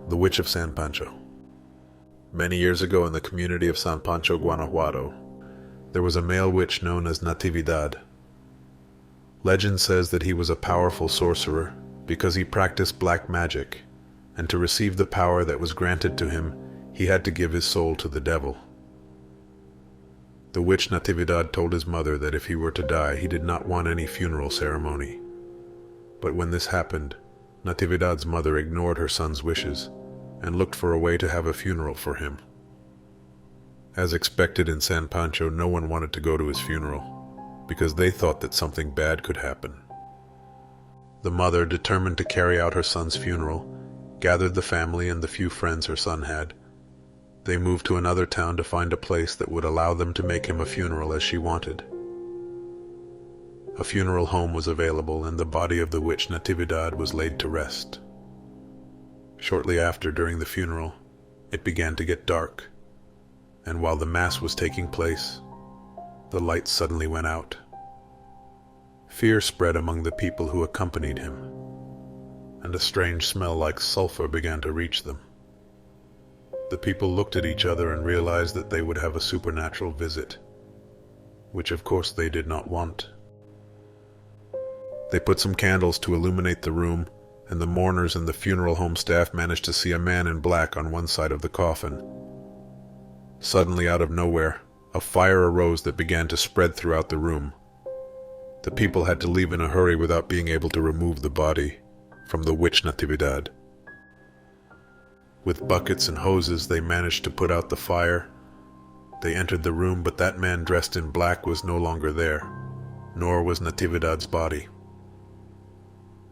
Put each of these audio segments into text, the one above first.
The Witch of San Pancho. Many years ago in the community of San Pancho, Guanajuato, there was a male witch known as Natividad. Legend says that he was a powerful sorcerer because he practiced black magic, and to receive the power that was granted to him, he had to give his soul to the devil. The witch Natividad told his mother that if he were to die, he did not want any funeral ceremony. But when this happened, Natividad's mother ignored her son's wishes and looked for a way to have a funeral for him. As expected in San Pancho, no one wanted to go to his funeral because they thought that something bad could happen. The mother, determined to carry out her son's funeral, gathered the family and the few friends her son had. They moved to another town to find a place that would allow them to make him a funeral as she wanted. A funeral home was available, and the body of the witch Natividad was laid to rest. Shortly after, during the funeral, it began to get dark, and while the mass was taking place, the lights suddenly went out. Fear spread among the people who accompanied him, and a strange smell like sulfur began to reach them. The people looked at each other and realized that they would have a supernatural visit, which of course they did not want. They put some candles to illuminate the room, and the mourners and the funeral home staff managed to see a man in black on one side of the coffin. Suddenly, out of nowhere, a fire arose that began to spread throughout the room. The people had to leave in a hurry without being able to remove the body from the witch Natividad. With buckets and hoses, they managed to put out the fire. They entered the room, but that man dressed in black was no longer there, nor was Natividad's body.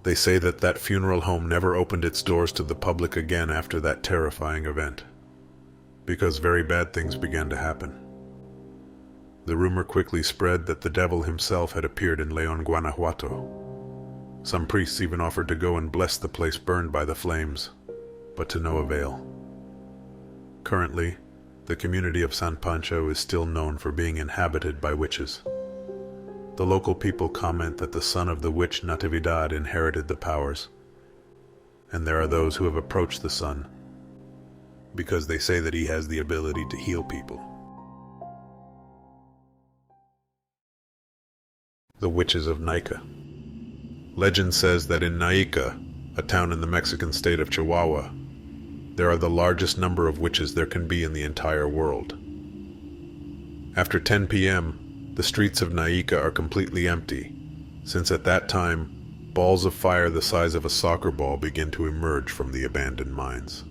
They say that that funeral home never opened its doors to the public again after that terrifying event, because very bad things began to happen. The rumor quickly spread that the devil himself had appeared in León, Guanajuato. Some priests even offered to go and bless the place burned by the flames, but to no avail. Currently, the community of San Pancho is still known for being inhabited by witches. The local people comment that the son of the witch Natividad inherited the powers, and there are those who have approached the son because they say that he has the ability to heal people. The Witches of Naica. Legend says that in Naica, a town in the Mexican state of Chihuahua, there are the largest number of witches there can be in the entire world. After 10 p.m., the streets of Naica are completely empty, since at that time, balls of fire the size of a soccer ball begin to emerge from the abandoned mines.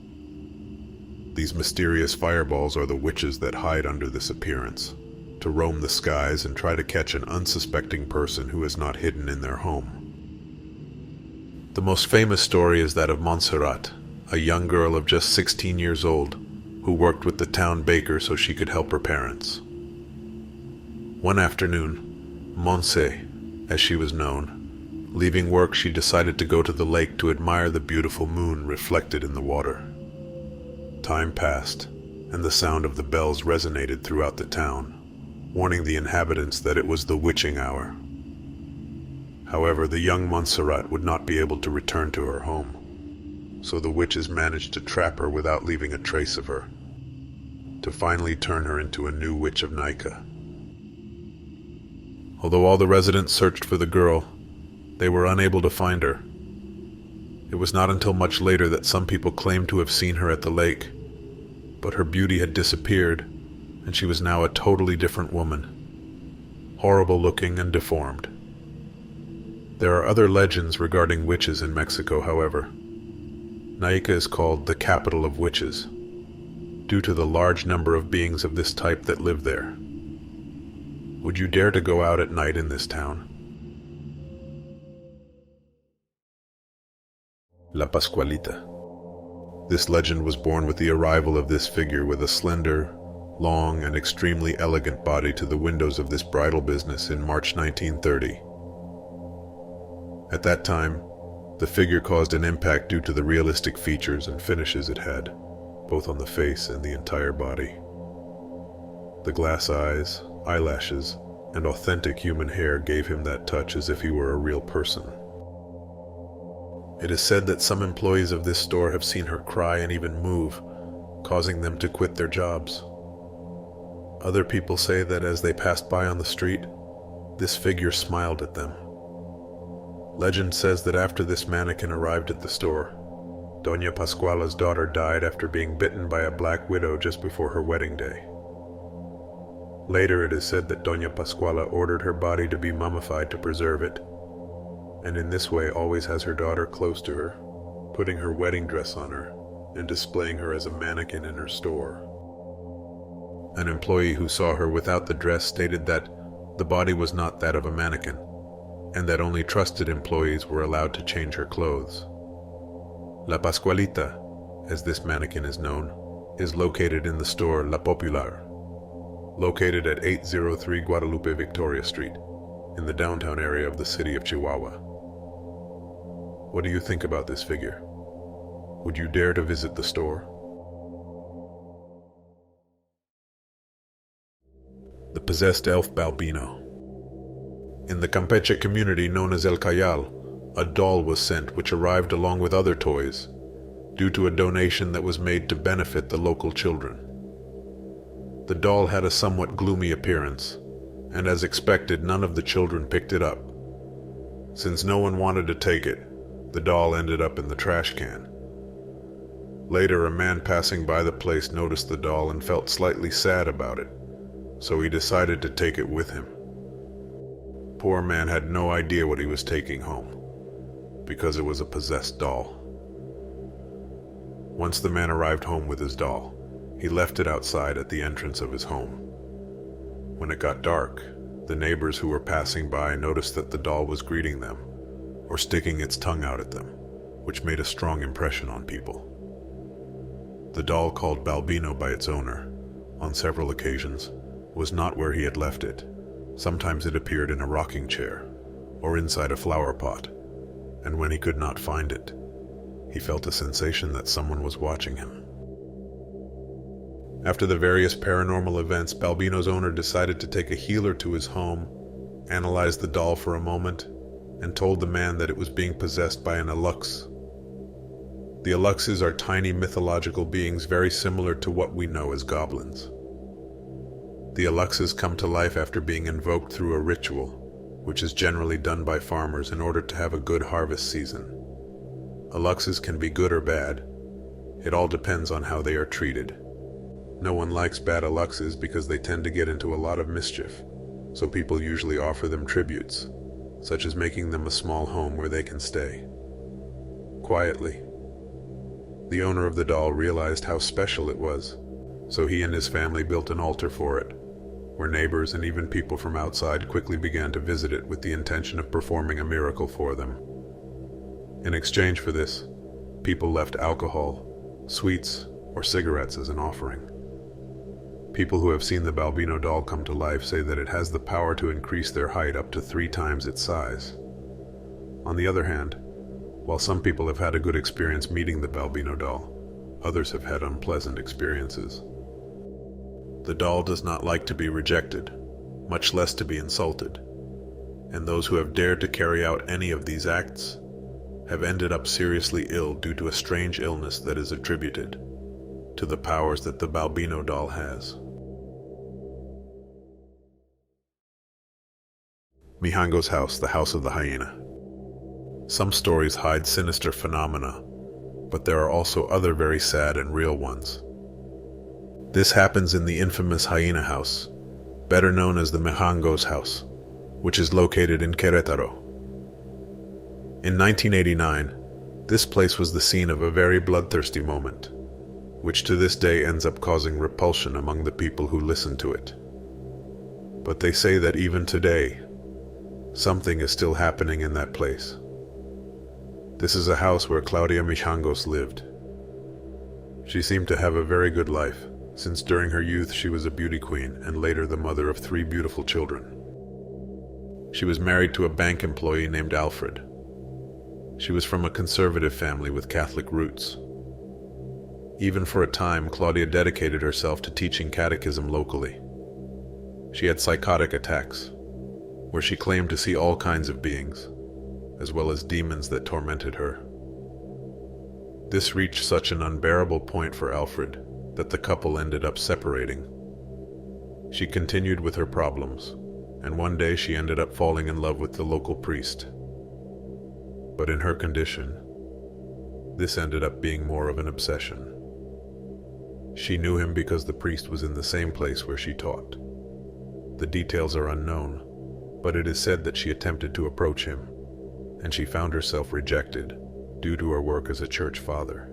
These mysterious fireballs are the witches that hide under this appearance, to roam the skies and try to catch an unsuspecting person who is not hidden in their home. The most famous story is that of Montserrat, a young girl of just 16 years old, who worked with the town baker so she could help her parents. One afternoon, Montse, as she was known, leaving work, she decided to go to the lake to admire the beautiful moon reflected in the water. Time passed, and the sound of the bells resonated throughout the town, warning the inhabitants that it was the witching hour. However, the young Montserrat would not be able to return to her home, so the witches managed to trap her without leaving a trace of her, to finally turn her into a new witch of Naica. Although all the residents searched for the girl, they were unable to find her. It was not until much later that some people claimed to have seen her at the lake, but her beauty had disappeared, and she was now a totally different woman, horrible looking and deformed. There are other legends regarding witches in Mexico, however. Naica is called the capital of witches, due to the large number of beings of this type that live there. Would you dare to go out at night in this town? La Pascualita. This legend was born with the arrival of this figure with a slender, long, and extremely elegant body to the windows of this bridal business in March 1930. At that time, the figure caused an impact due to the realistic features and finishes it had, both on the face and the entire body. The glass eyes, eyelashes, and authentic human hair gave him that touch as if he were a real person. It is said that some employees of this store have seen her cry and even move, causing them to quit their jobs. Other people say that as they passed by on the street, this figure smiled at them. Legend says that after this mannequin arrived at the store, Doña Pascuala's daughter died after being bitten by a black widow just before her wedding day. Later it is said that Doña Pascuala ordered her body to be mummified to preserve it, and in this way always has her daughter close to her, putting her wedding dress on her and displaying her as a mannequin in her store. An employee who saw her without the dress stated that the body was not that of a mannequin, and that only trusted employees were allowed to change her clothes. La Pascualita, as this mannequin is known, is located in the store La Popular, located at 803 Guadalupe Victoria Street, in the downtown area of the city of Chihuahua. What do you think about this figure? Would you dare to visit the store? The possessed elf Balbino. In the Campeche community known as El Cayal, a doll was sent which arrived along with other toys, due to a donation that was made to benefit the local children. The doll had a somewhat gloomy appearance, and as expected, none of the children picked it up. Since no one wanted to take it, the doll ended up in the trash can. Later, a man passing by the place noticed the doll and felt slightly sad about it, so he decided to take it with him. Poor man had no idea what he was taking home, because it was a possessed doll. Once the man arrived home with his doll, he left it outside at the entrance of his home. When it got dark, the neighbors who were passing by noticed that the doll was greeting them, or sticking its tongue out at them, which made a strong impression on people. The doll, called Balbino by its owner, on several occasions, was not where he had left it. Sometimes it appeared in a rocking chair, or inside a flower pot, and when he could not find it, he felt a sensation that someone was watching him. After the various paranormal events, Balbino's owner decided to take a healer to his home, analyzed the doll for a moment, and told the man that it was being possessed by an alux. The aluxes are tiny mythological beings very similar to what we know as goblins. The aluxes come to life after being invoked through a ritual, which is generally done by farmers in order to have a good harvest season. Aluxes can be good or bad. It all depends on how they are treated. No one likes bad aluxes because they tend to get into a lot of mischief, so people usually offer them tributes, such as making them a small home where they can stay. Quietly, the owner of the doll realized how special it was, so he and his family built an altar for it, where neighbors and even people from outside quickly began to visit it with the intention of performing a miracle for them. In exchange for this, people left alcohol, sweets, or cigarettes as an offering. People who have seen the Balbino doll come to life say that it has the power to increase their height up to 3 times its size. On the other hand, while some people have had a good experience meeting the Balbino doll, others have had unpleasant experiences. The doll does not like to be rejected, much less to be insulted, and those who have dared to carry out any of these acts have ended up seriously ill due to a strange illness that is attributed to the powers that the Balbino doll has. Mijango's house, the house of the hyena. Some stories hide sinister phenomena, but there are also other very sad and real ones. This happens in the infamous Hyena house, better known as the Mijango's house, which is located in Querétaro. In 1989, this place was the scene of a very bloodthirsty moment, which to this day ends up causing repulsion among the people who listen to it. But they say that even today, something is still happening in that place. This is a house where Claudia Mijangos lived. She seemed to have a very good life, since during her youth she was a beauty queen and later the mother of 3 beautiful children. She was married to a bank employee named Alfred. She was from a conservative family with Catholic roots. Even for a time, Claudia dedicated herself to teaching catechism locally. She had psychotic attacks, where she claimed to see all kinds of beings, as well as demons that tormented her. This reached such an unbearable point for Alfred that the couple ended up separating. She continued with her problems, and one day she ended up falling in love with the local priest. But in her condition, this ended up being more of an obsession. She knew him because the priest was in the same place where she taught. The details are unknown, but it is said that she attempted to approach him, and she found herself rejected due to her work as a church father.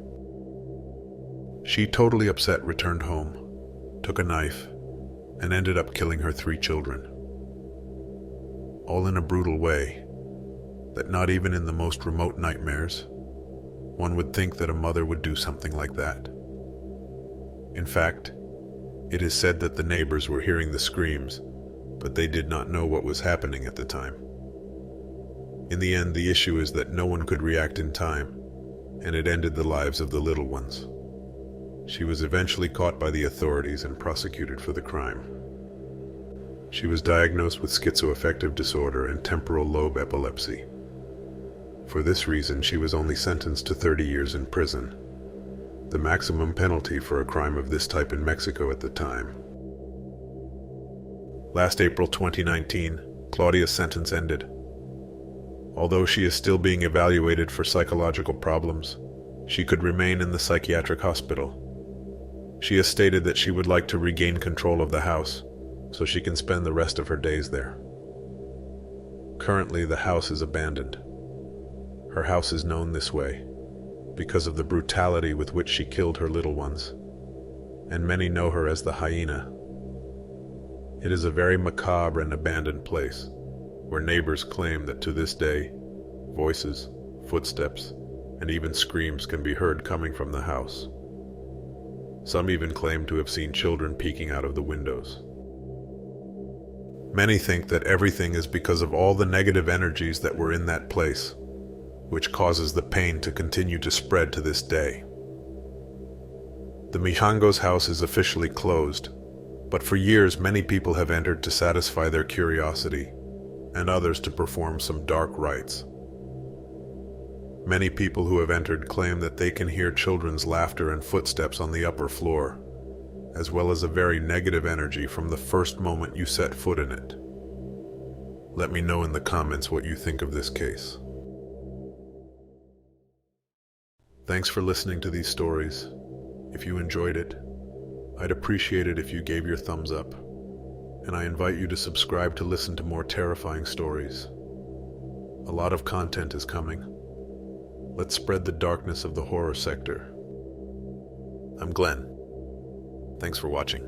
She, totally upset, returned home, took a knife, and ended up killing her 3 children. All in a brutal way that not even in the most remote nightmares one would think that a mother would do something like that. In fact, it is said that the neighbors were hearing the screams, but they did not know what was happening at the time. In the end, the issue is that no one could react in time, and it ended the lives of the little ones. She was eventually caught by the authorities and prosecuted for the crime. She was diagnosed with schizoaffective disorder and temporal lobe epilepsy. For this reason, she was only sentenced to 30 years in prison, the maximum penalty for a crime of this type in Mexico at the time. Last April 2019, Claudia's sentence ended. Although she is still being evaluated for psychological problems, she could remain in the psychiatric hospital. She has stated that she would like to regain control of the house so she can spend the rest of her days there. Currently, the house is abandoned. Her house is known this way because of the brutality with which she killed her little ones, and many know her as the Hyena. It is a very macabre and abandoned place, where neighbors claim that to this day, voices, footsteps, and even screams can be heard coming from the house. Some even claim to have seen children peeking out of the windows. Many think that everything is because of all the negative energies that were in that place, which causes the pain to continue to spread to this day. The Mijango's house is officially closed, but for years many people have entered to satisfy their curiosity, and others to perform some dark rites. Many people who have entered claim that they can hear children's laughter and footsteps on the upper floor, as well as a very negative energy from the first moment you set foot in it. Let me know in the comments what you think of this case. Thanks for listening to these stories. If you enjoyed it, I'd appreciate it if you gave your thumbs up, and I invite you to subscribe to listen to more terrifying stories. A lot of content is coming. Let's spread the darkness of the horror sector. I'm Glenn. Thanks for watching.